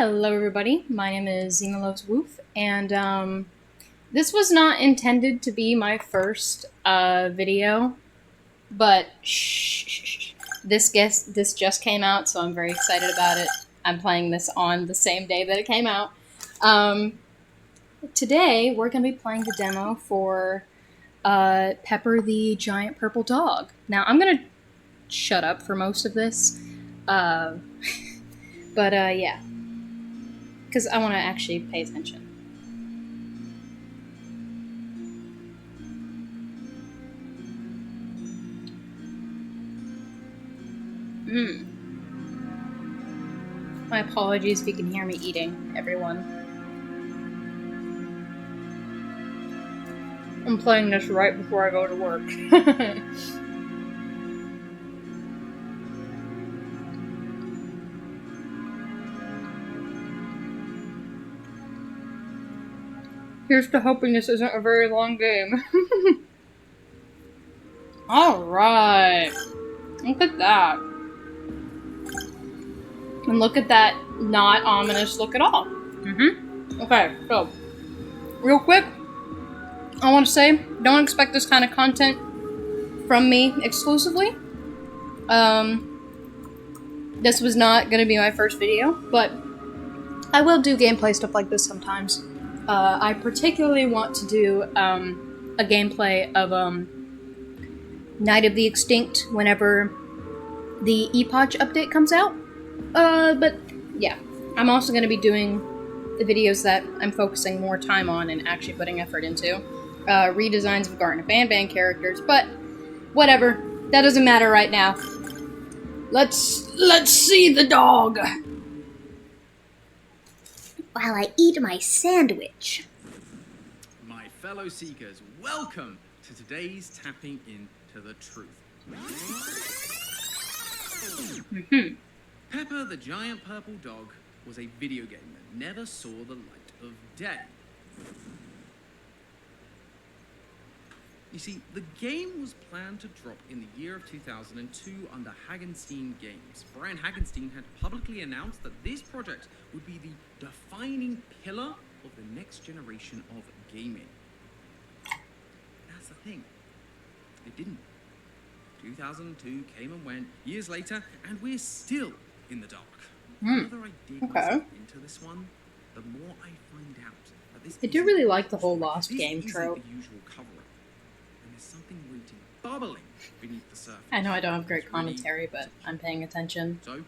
Hello, everybody. My name is Zima Loves Woof, and this was not intended to be my first video, but this just came out, so I'm very excited about it. I'm playing this on the same day that it came out. Today we're going to be playing the demo for Pepper the Giant Purple Dog. Now I'm going to shut up for most of this, but yeah. Because I want to actually pay attention. My apologies if you can hear me eating, everyone. I'm playing this right before I go to work. Here's to hoping this isn't a very long game. Alright. Look at that. And look at that not ominous look at all. Okay, so, real quick, I want to say, don't expect this kind of content from me exclusively. This was not going to be my first video, but I will do gameplay stuff like this sometimes. I particularly want to do a gameplay of Night of the Extinct whenever the Epoch update comes out. But yeah, I'm also going to be doing the videos that I'm focusing more time on and actually putting effort into. Redesigns of Garten of Banban characters, but whatever. That doesn't matter right now. Let's see the dog. While I eat my sandwich. My fellow seekers, welcome to today's Tapping into the Truth. Pepper the Giant Purple Dog was a video game that never saw the light of day. You see, the game was planned to drop in the year of 2002 under Hagenstein Games. Brian Hagenstein had publicly announced that this project would be the defining pillar of the next generation of gaming. That's the thing. It didn't. 2002 came and went, years later, and we're still in the dark. The further I dig myself into this one, the more I find out that this I do really like the whole Lost game trope. The usual cover-up. And there's something waiting, bubbling beneath the surface. I know I don't have great commentary, but I'm paying attention. So,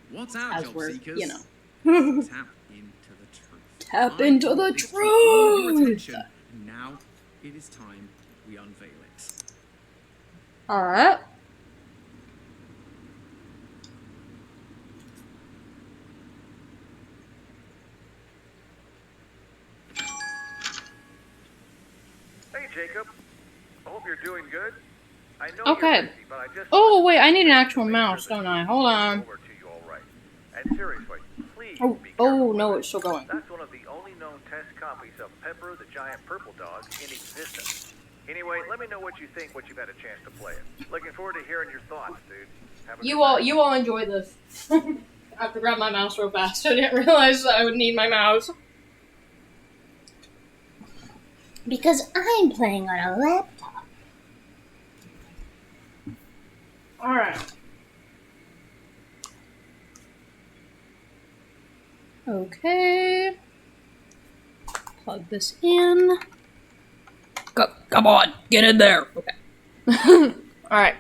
what's our As job, we're, seekers? you know. Tap into the truth. Tap into the Thanks for all your truth! attention, and now it is time we unveil it. Alright. Hey, Jacob. I hope you're doing good. I know Okay. you're busy, but I just Oh, wait, I need an actual mouse, don't I? Hold on. over to you all right. And seriously, please Oh, be careful. oh no, it's still going. That's one of the only known test copies of Pepper the Giant Purple Dog in existence. Anyway, let me know what you think once you've had a chance to play it. Looking forward to hearing your thoughts, dude. Have a good night. You all enjoy this. I have to grab my mouse real fast. I didn't realize I would need my mouse. Because I'm playing on a laptop. Alright. Okay. Plug this in. Come on, get in there. Okay. Alright.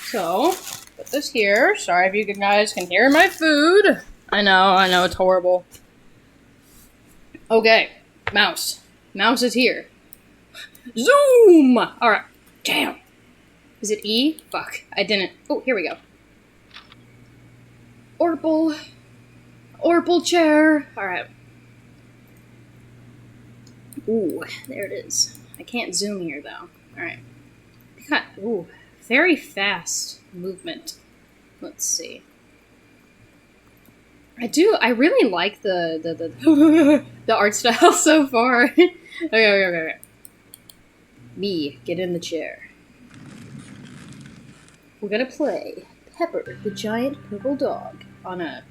So, put this here. Sorry if you guys can hear my food. I know, it's horrible. Okay, mouse. Mouse is here. Zoom! Alright. Damn. Is it E? Fuck. I didn't. Oh, here we go. Orpal. Orpal chair. Alright. Ooh, there it is. I can't zoom here, though. Alright. Ooh, very fast movement. Let's see. I really like the art style so far. Okay. Me, get in the chair. We're gonna play Pepper the Giant Purple Dog on a...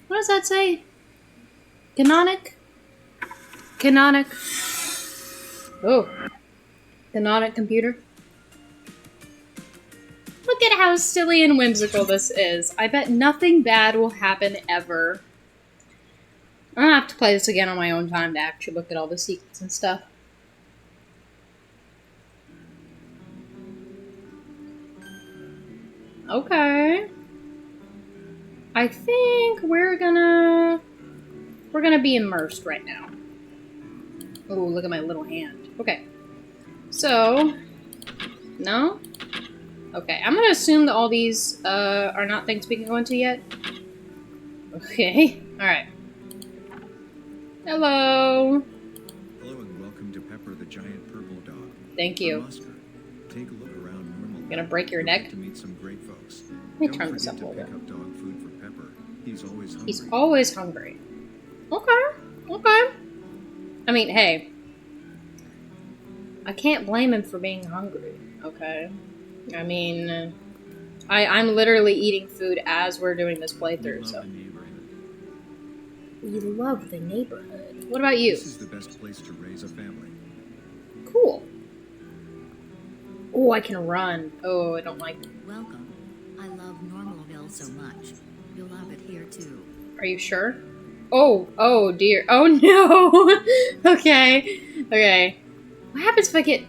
What does that say? Canonic? Canonic? Oh. Canonic computer? Look at how silly and whimsical this is. I bet nothing bad will happen ever. I'm gonna have to play this again on my own time to actually look at all the secrets and stuff. Okay. I think we're gonna be immersed right now. Oh, look at my little hand. Okay. So, no? Okay, I'm gonna assume that all these are not things we can go into yet. Okay, alright. Hello! Hello and welcome to Pepper the Giant Purple Dog. Thank you. I'm Oscar. Take a look around Normal. Gonna break your You'll neck? get to meet some great folks. Let me Don't turn this up forget a to little pick bit. up dog food for Pepper. He's always hungry. He's always hungry. Okay, okay. I mean, hey. I can't blame him for being hungry, okay? I mean, I'm literally eating food as we're doing this playthrough, so. We love the neighborhood. What about you? This is the best place to raise a family. Cool. Oh, I can run. Oh, I don't like. Welcome. I love Normalville so much. You'll love it here too. Are you sure? Oh dear. Oh no. Okay. Okay. What happens if I get?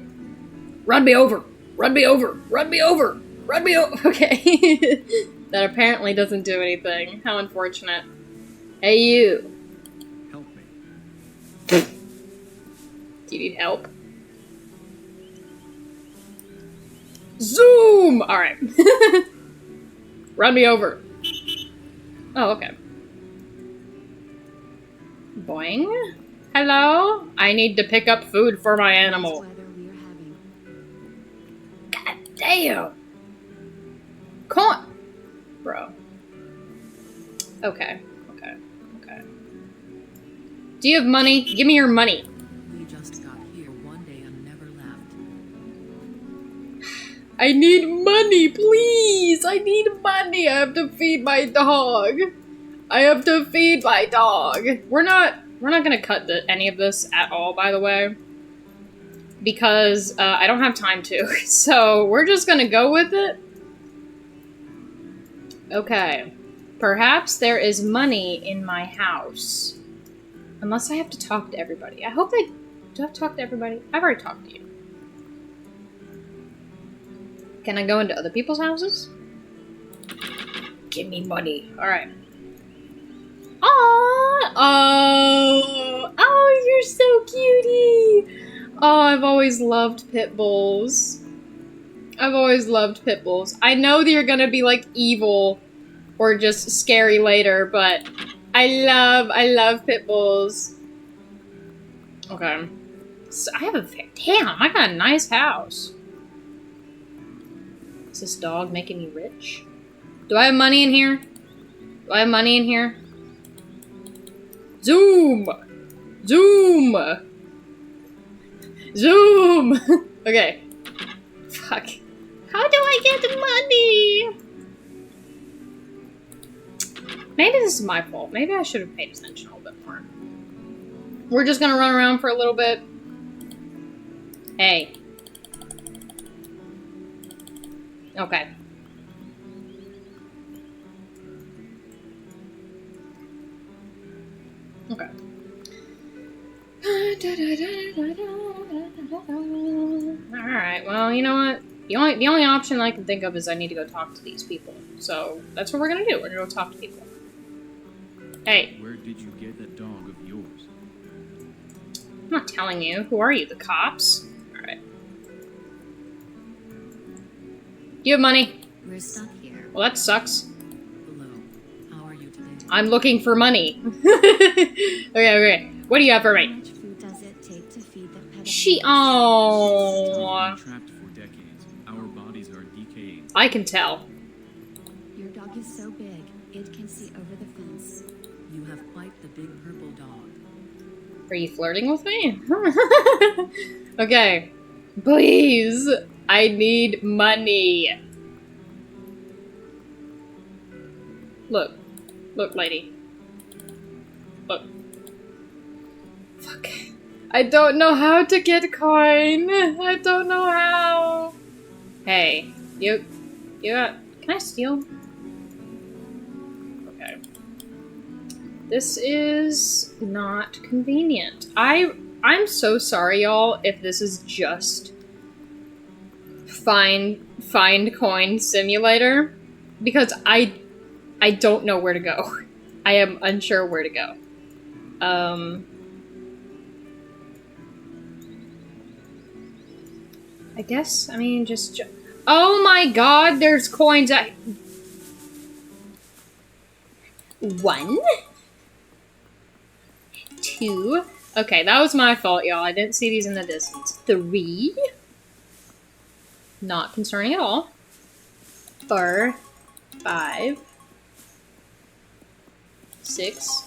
Run me over. Run me over. Run me over. Run me over. Okay. That apparently doesn't do anything. How unfortunate. Hey, you. Help me. Do you need help? Zoom! Alright. Run me over. Oh, okay. Boing. Hello? I need to pick up food for my animal. This weather we're having. God damn. Con. Bro. Okay. Okay. Okay. Do you have money? Give me your money. We just got here one day and never left. I need money, please. I need money. I have to feed my dog. I have to feed my dog. We're not gonna cut any of this at all, by the way, because I don't have time to. So we're just gonna go with it. Okay. Perhaps there is money in my house. Unless I have to talk to everybody. I hope do I have to talk to everybody? I've already talked to you. Can I go into other people's houses? Give me money. Alright. Oh, you're so cutie. Oh, I've always loved pit bulls. I've always loved pit bulls. I know that you're gonna be like evil or just scary later, but I love pit bulls. Okay. So I have damn, I got a nice house. Is this dog making me rich? Do I have money in here? Do I have money in here? Zoom! Zoom! Zoom! Okay. Fuck. How do I get money? Maybe this is my fault. Maybe I should have paid attention a little bit more. We're just gonna run around for a little bit. Hey. Okay. Okay. Alright, well, you know what? The only option I can think of is I need to go talk to these people. So, that's what we're gonna do. We're gonna go talk to people. Hey. Where did you get that dog of yours? I'm not telling you. Who are you? The cops? Alright. Do you have money? We're stuck here. Well, that sucks. Below. How are you today? I'm looking for money. Okay. What do you have for How me? much food does it take to feed the pet? Oh, We've been trapped for decades. Our bodies are decaying. I can tell. Your dog is so big, it can see over the fence. You have quite the big purple dog. Are you flirting with me? Okay. Please. I need money. Look. Look, lady. Look. I don't know how to get coin. I don't know how. Hey, you got, can I steal? Okay. This is not convenient. I'm so sorry, y'all, if this is just find coin simulator, because I don't know where to go. I am unsure where to go. I guess, I mean, just oh my god, there's coins at 1, 2. Okay, that was my fault, y'all. I didn't see these in the distance. 3. Not concerning at all. 4, 5, 6,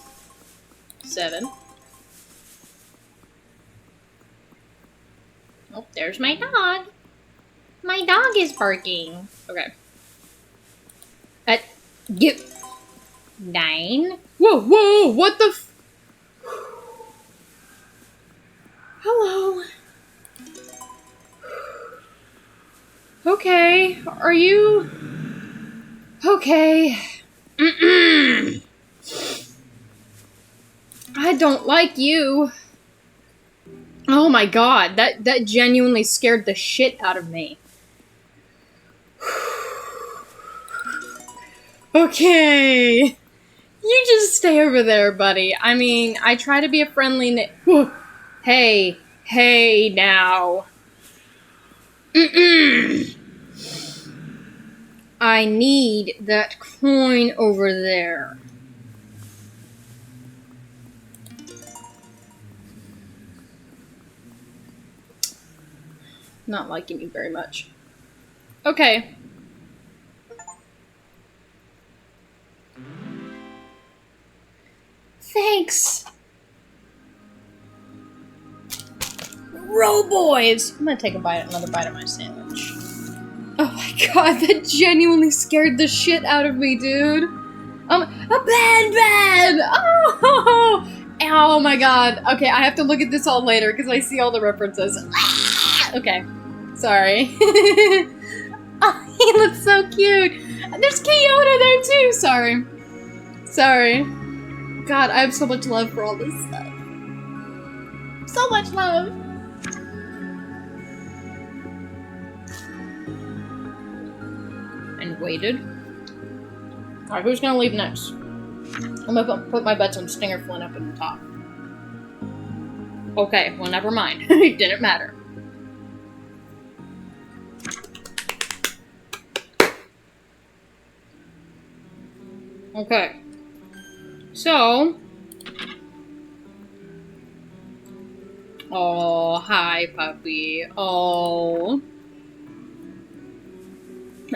7. Oh, there's my dog. My dog is barking. Okay. Get 9. Whoa, what the f— Hello. Okay, are you okay? I don't like you. Oh my god, that genuinely scared the shit out of me. Okay. You just stay over there, buddy. I mean, I try to be a friendly Hey now. I need that coin over there. Not liking you very much. Okay. Thanks. Roll boys. I'm gonna take another bite of my sandwich. Oh my god, that genuinely scared the shit out of me, dude. A bed! Oh my god. Okay, I have to look at this all later because I see all the references. Okay. Sorry. Oh, he looks so cute. There's Kyoto there too. Sorry. God, I have so much love for all this stuff. So much love. And waited. Alright, who's gonna leave next? I'm gonna put my bets on Stinger Flynn up in the top. Okay, well, never mind. It didn't matter. Okay. So. Oh, hi, puppy. Oh.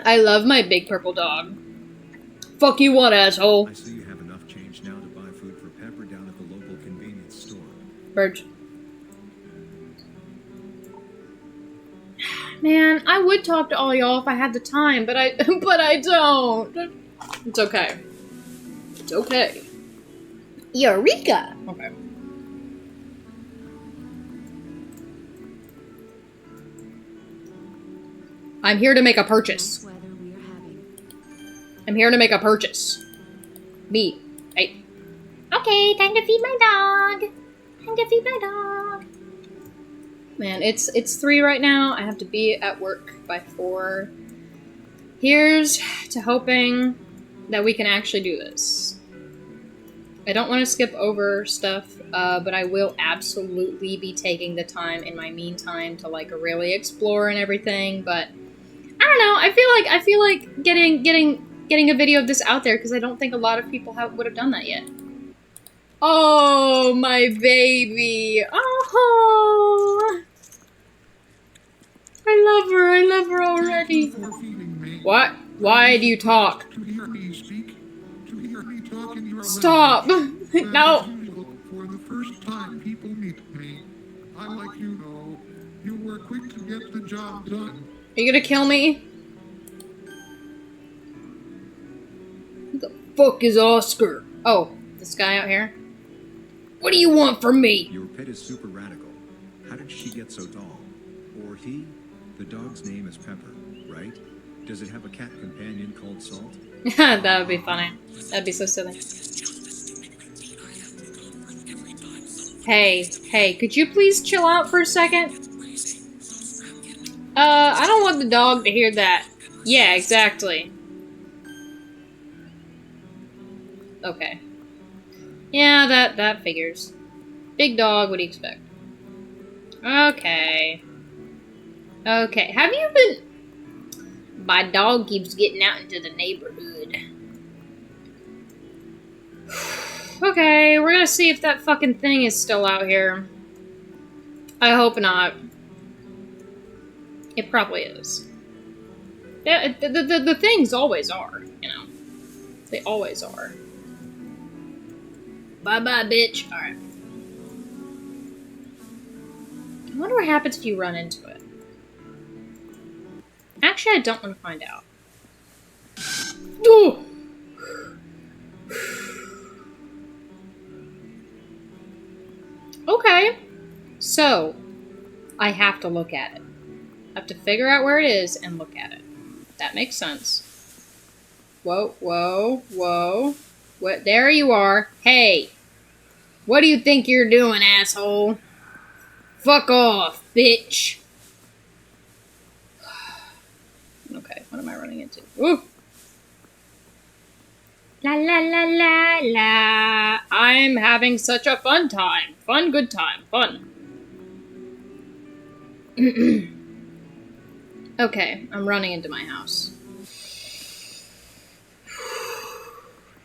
I love my big purple dog. Fuck you what, asshole? I see you have enough change now to buy food for Pepper down at the local convenience store. Bird. Man, I would talk to all y'all if I had the time, but I don't. It's okay. It's okay. Eureka! Okay. I'm here to make a purchase. Nice weather we are having. I'm here to make a purchase. Me. Hey. Okay, time to feed my dog. Time to feed my dog. Man, it's 3 right now. I have to be at work by 4. Here's to hoping that we can actually do this. I don't want to skip over stuff, but I will absolutely be taking the time in my meantime to like really explore and everything. But I don't know. I feel like getting a video of this out there because I don't think a lot of people would have done that yet. Oh, my baby. Oh. I love her already. What? Why do you talk? To hear me speak, to hear me talk in your Stop. No. For the first time people meet me, I like you know, you were quick to get the job done. Are you gonna kill me? Who the fuck is Oscar? Oh, this guy out here? What do you want from me? Your pet is super radical. How did she get so tall? Or he? The dog's name is Pepper, right? Does it have a cat companion called Salt? That would be funny. That'd be so silly. Hey, could you please chill out for a second? I don't want the dog to hear that. Yeah, exactly. Okay. Yeah, that figures. Big dog, what do you expect? Okay. Okay, have you been... My dog keeps getting out into the neighborhood. Okay, we're gonna see if that fucking thing is still out here. I hope not. It probably is. Yeah, the things always are, you know. They always are. Bye-bye, bitch. Alright. I wonder what happens if you run into it. Actually, I don't want to find out. Ooh! Okay. So, I have to look at it. I have to figure out where it is and look at it. That makes sense. Whoa, whoa, whoa. What? There you are. Hey! What do you think you're doing, asshole? Fuck off, bitch! Okay, what am I running into? Ooh! La la la la la. I'm having such a fun time. Fun, good time. Fun. Okay, I'm running into my house.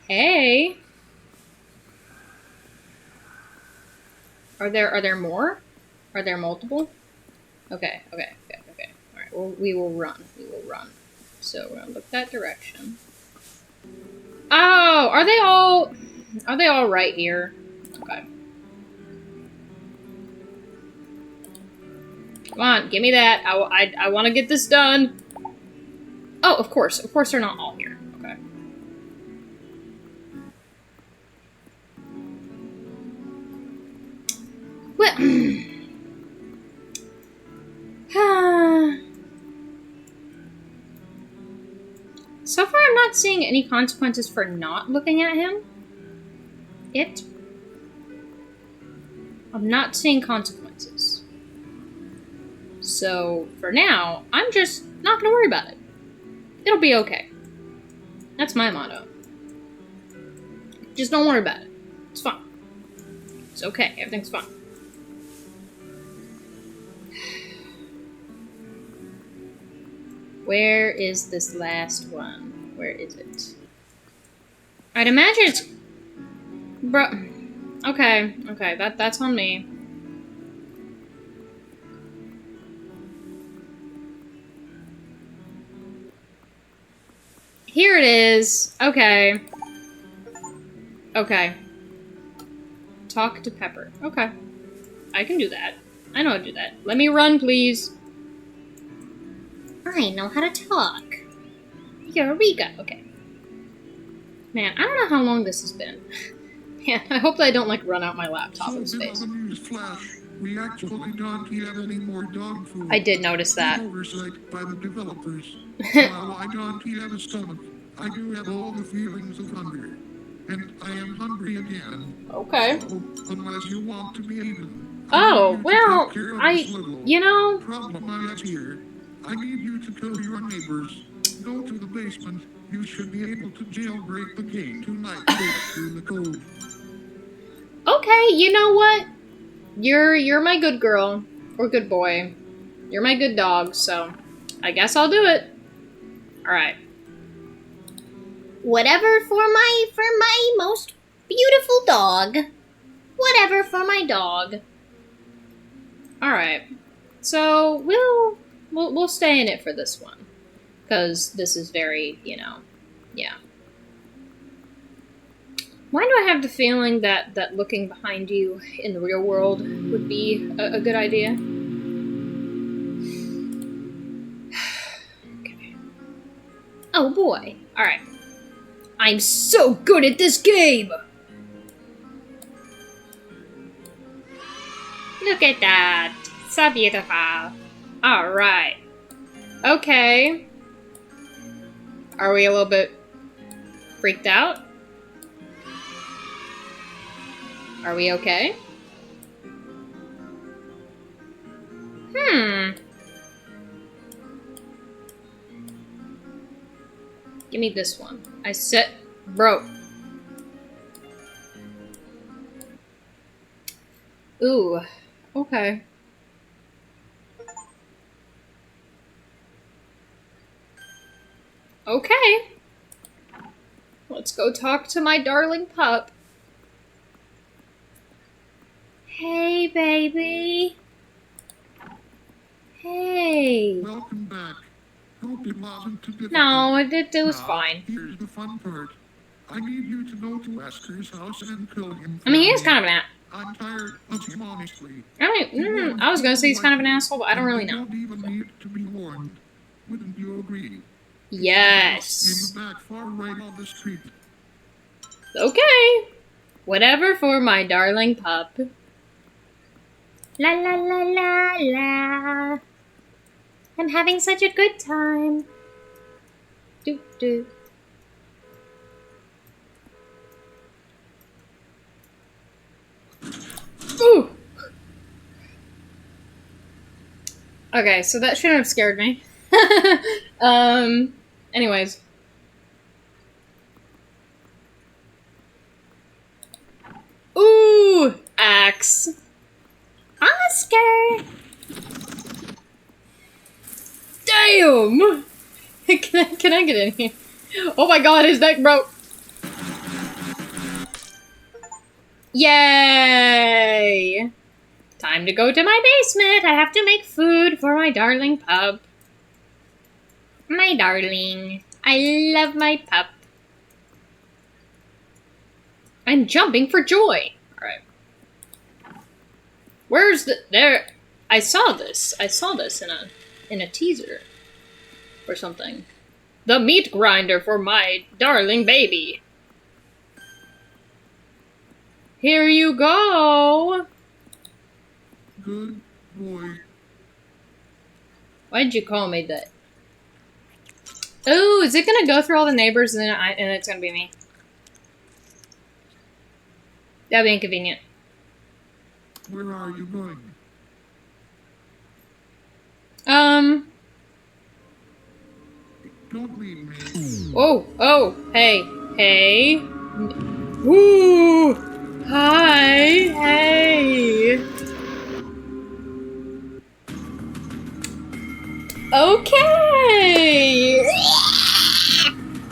Hey. Are there more? Are there multiple? Okay. Alright, well, we will run. So we're gonna look that direction. Oh, are they all right here? Okay. Come on, give me that. I want to get this done. Oh, of course they're not all here. Okay. Well, so far I'm not seeing any consequences for not looking at him. I'm not seeing consequences. So, for now, I'm just not gonna worry about it. It'll be okay. That's my motto. Just don't worry about it. It's fine. It's okay. Everything's fine. Where is this last one? Where is it? I'd imagine it's... Bro... Okay, that's on me. Here it is. Okay. Talk to Pepper. Okay. I can do that. I know how to do that. Let me run, please. I know how to talk. Eureka. Okay. Man, I don't know how long this has been. Man, I hope that I don't, like, run out my laptop in space. News flash. We actually don't have any more dog food. I did notice that. Oversight by the developers. While I don't have a stomach, I do have all the feelings of hunger. And I am hungry again. Okay. So, unless you want to be eaten. Oh, well, you know... Problem I have here. I need you to tell your neighbors. Go to the basement. You should be able to jailbreak the game tonight. Through the code. Okay, you know what? You're my good girl. Or good boy. You're my good dog, so... I guess I'll do it. Alright. Whatever for my most beautiful dog. Whatever for my dog. Alright. So, we'll stay in it for this one. Because this is very, you know... Yeah. Why do I have the feeling that looking behind you in the real world would be a good idea? Okay. Oh boy. Alright. I'm so good at this game! Look at that. So beautiful. Alright. Okay. Are we a little bit freaked out? Are we okay? Give me this one. I said, bro. Ooh. Okay. Okay. Let's go talk to my darling pup. Hey, baby. Hey. Welcome back. Hope it wasn't too difficult. No, it was Now, fine. Here's the fun part. I need you to go to Asker's house and kill him. I mean, he is kind of an I'm tired of him, honestly. I was gonna say he's kind of an asshole, but I don't really know. You don't even need to be warned. Wouldn't you agree? Yes. In the back, far right on the street. Okay. Whatever for my darling pup. La la la la la. I'm having such a good time. Do do. Ooh. Okay, so that shouldn't have scared me. Anyways. Ooh, axe. Oscar! Damn! Can I get in here? Oh my god, his neck broke! Yay! Time to go to my basement. I have to make food for my darling pup. My darling. I love my pup. I'm jumping for joy. Alright. Where's the... There... I saw this in a teaser. Or something. The meat grinder for my darling baby. Here you go. Good boy. Why'd you call me that? Oh, is it gonna go through all the neighbors and then it's gonna be me? That'd be inconvenient. Where are you going? Don't leave me. Oh, hey. Woo! Hi, hey. Okay.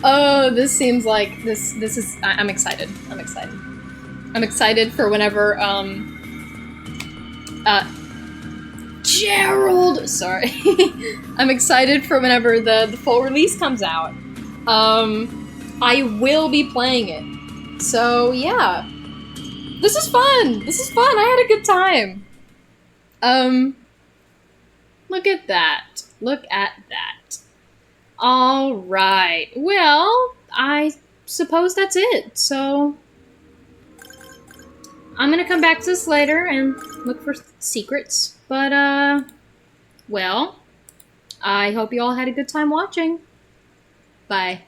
Oh, this seems like this is. I'm excited. I'm excited for whenever Gerald. Sorry. I'm excited for whenever the full release comes out. I will be playing it. So yeah. This is fun. I had a good time. Look at that. Alright. Well, I suppose that's it. So I'm gonna come back to this later and look for secrets. But, well, I hope you all had a good time watching. Bye.